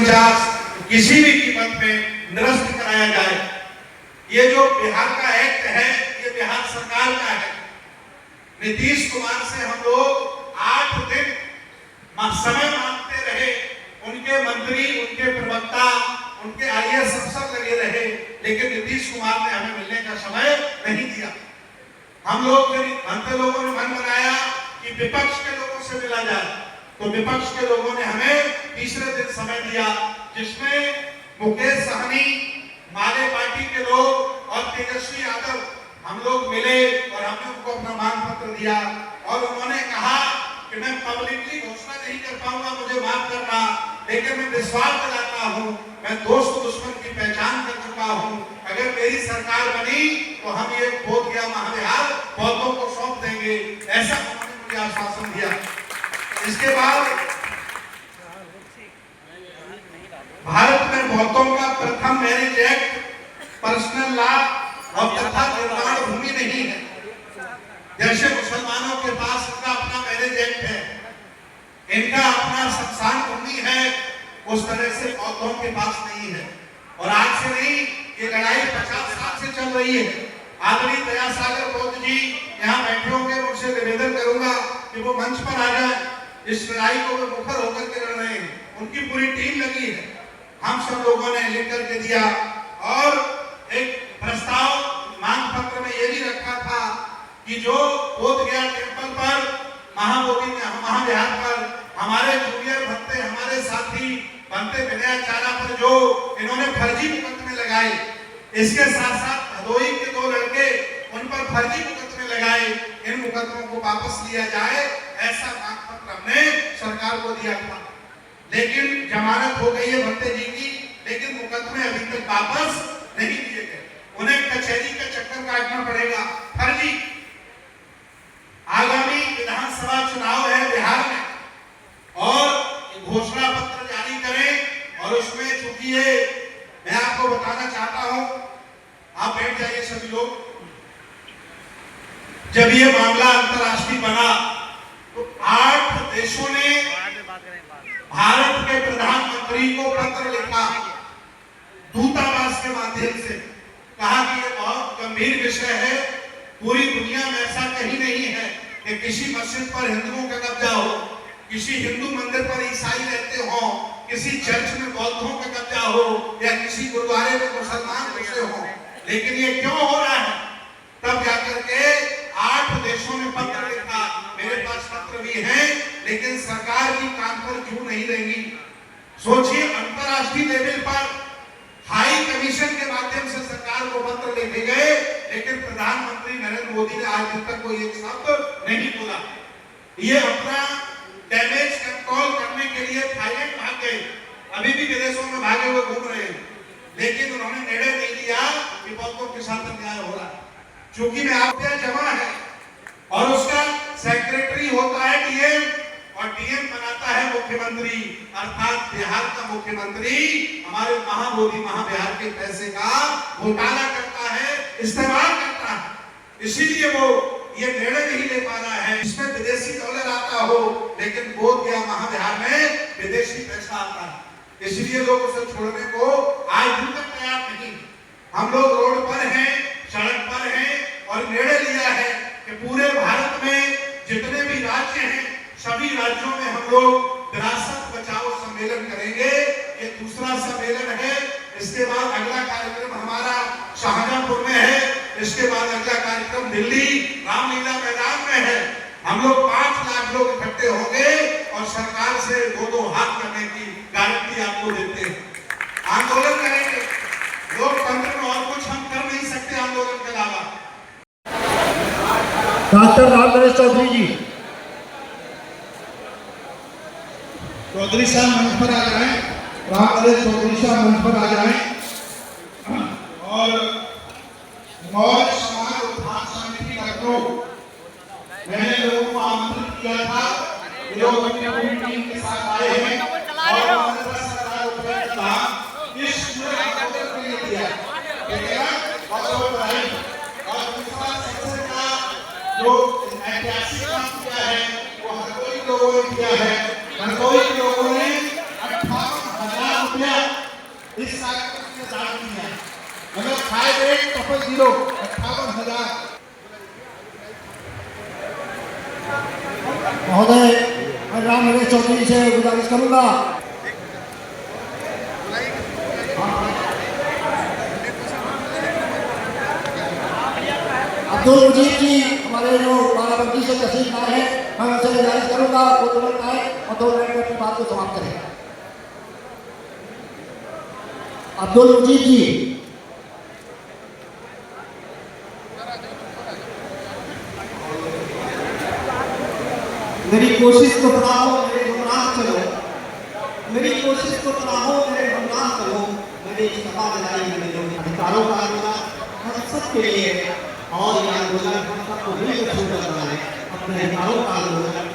50 किसी भी कीमत पे निरस्त कराया जाए। ये जो बिहार का एक्ट है ये बिहार सरकार का है। नीतीश कुमार से हम लोग 8 दिन समय मांगते रहे, उनके मंत्री, उनके प्रवक्ता, उनके आईएएस अफसर लगे रहे, लेकिन नीतीश कुमार ने हमें मिलने का समय नहीं दिया। हम लोगों ने मन बनाया कि विपक्ष के लोगों से मिला जाए, तो विपक्ष के लोगों ने हमें तीसरे दिन समय दिया, जिसमें मुकेश सहनी, माले पार्टी के लोग और तेजस्वी यादव हम लोग मिले और हमने उनको अपना मांग पत्र दिया। और उन्होंने कहा कि मैं पब्लिकली घोषणा नहीं कर पाऊंगा, मुझे माफ करना, लेकिन मैं विश्वास दिलाता हूं, मैं दोस्त दुश्मन की पहचान कर चुका हूं। अगर मेरी सरकार बनी तो हम ये बोध गया महाविहार बौद्धों को सौंप देंगे, ऐसा उन्होंने मुझे आश्वासन दिया। इसके बाद भारत में बौद्धों का प्रथम मैरिज एक्ट, पर्सनल लॉ और तथा निर्माण भूमि नहीं है। जैसे मुसलमानों के पास इनका अपना मैरिज एक्ट है, इनका अपना शमशान भूमि है, उस तरह से बौद्धों के पास नहीं है। और आज से नहीं, ये लड़ाई 50 साल से चल रही है। आदरणीय दयासागर बौद्ध जी यहाँ बैठे होंगे, उनसे निवेदन करूंगा कि वो मंच पर आ जाए। इस लड़ाई को वो मुखर होकर के लड़ रहे हैं, उनकी पूरी टीम लगी है। हम सब लोगों ने लिख करके दिया और एक प्रस्ताव मांग पत्र में ये भी रखा था कि जो बोध गया टेम्पल पर, महाबोधि महाविहार पर हमारे जूनियर बनते, हमारे साथी बनते विनयाचार्य पर जो इन्होंने फर्जी मुकदमे लगाए, इसके साथ साथ भदोई के 2 लड़के उन पर फर्जी मुकदमे लगाए, इन मुकदमों को वापस लिया जाए, ऐसा मांग पत्र हमने सरकार को दिया था। लेकिन जमानत हो गई है भट्टे जी की, लेकिन मुकदमे अभी तक वापस नहीं दिए गए। उन्हें कचहरी का चक्कर काटना पड़ेगा। फर्जी आगामी विधानसभा चुनाव है बिहार में और घोषणा पत्र जारी करें, और उसमें चूंकि ये मैं आपको बताना चाहता हूं, आप बैठ जाइए सभी लोग। जब ये मामला अंतरराष्ट्रीय बना तो 8 देशों ने भारत के प्रधानमंत्री को पत्र लिखा, दूतावास के माध्यम से कहा कि ये बहुत गंभीर विषय है, पूरी दुनिया में ऐसा कहीं नहीं है कि किसी मस्जिद पर हिंदुओं का कब्जा हो, किसी हिंदू मंदिर पर ईसाई रहते हो, किसी चर्च में बौद्धों का कब्जा हो, या किसी गुरुद्वारे में मुसलमान घुसे हो, लेकिन ये क्यों हो रहा है? तब जाकर के 8 देशों ने पत्र लिखा। मेरे पास पत्र भी है, लेकिन सरकार की कान पर क्यों नहीं रहेगी? सोचिए, अंतरराष्ट्रीय लेवल पर हाई कमीशन के माध्यम से सरकार को पत्र लिखे गए, लेकिन प्रधानमंत्री नरेंद्र मोदी ने आज तक कोई एक शब्द नहीं बोला। ये अपना डैमेज कंट्रोल करने के लिए थाईलैंड भाग गए, अभी भी विदेशों में भागे हुए घूम रहे हैं, लेकिन उन्होंने निर्णय नहीं लिया कि बौद्धों के साथ अन्याय हो रहा है। चूंकि में आप जमा है और उसका सेक्रेटरी होता है डीएम, और डीएम बनाता है मुख्यमंत्री, अर्थात बिहार का मुख्यमंत्री हमारे महाबोधि महाविहार के पैसे का घोटाला करता है, इस्तेमाल करता है। इसीलिए वो ये निर्णय नहीं ले पा रहा है। इसमें विदेशी डॉलर आता हो, लेकिन बोध गया महाविहार में विदेशी पैसा आता है, इसलिए लोग उसे छोड़ने को आज दिन तक तैयार नहीं। हम लोग रोड पर हैं, सड़क पर हैं, और निर्णय लिया है कि पूरे भारत में जितने भी राज्य हैं, सभी राज्यों में हम लोग विरासत बचाओ सम्मेलन करेंगे। ये दूसरा सम्मेलन है। इसके बाद अगला कार्यक्रम हमारा शाहजहांपुर में है, इसके बाद अगला कार्यक्रम दिल्ली रामलीला मैदान में है। हम लोग 5 लाख लोग इकट्ठे होंगे और सरकार से 2-2 हाथ करने की गारंटी आपको देते हैं। आंदोलन करेंगे, लोकतंत्र में और कुछ हम कर नहीं सकते आंदोलन के अलावा। डॉक्टर राम नरेश चौधरी जी, चौधरी साहब मंच पर आ जाएं, राम नरेश चौधरी साहब मंच पर आ जाएं। और मौर्य समाज उत्थान समिति लखनऊ, मैंने लोगों को आमंत्रित किया था, लोग अपनी टीम के साथ आए हैं और सरकार उपलब्ध था इस पूरे आंदोलन के लिए दिया, ठीक है? और दूसरा सबसे बड़ा जो ऐतिहासिक काम किया है वो हरदोई लोगों ने किया है। हरदोई लोगों ने 58,000 रुपया इस साल उसने दान दी है। अगर 5800 58,000। महोदय मैं राम नरेश चौधरी से गुजारिश करूंगा। अब्दुल मुजीब जी हमारे जो बाराबंकी से तहसील आए हैं, मैं उनसे गुजारिश करूंगा वो तुरंत आए और 2 मिनट में अपनी बात को समाप्त करें। अब्दुल मुजीब जी। मेरी कोशिश को बढ़ाओ, मेरे गुमराह चलो, मेरी कोशिश को बढ़ाओ, मेरे गुमराह चलो, मेरी सभा लड़ाई में मेरे अधिकारों का आंदोलन हम सबके लिए और ये आंदोलन हम सबको मिलकर शुरू करना है। अपने अधिकारों का आंदोलन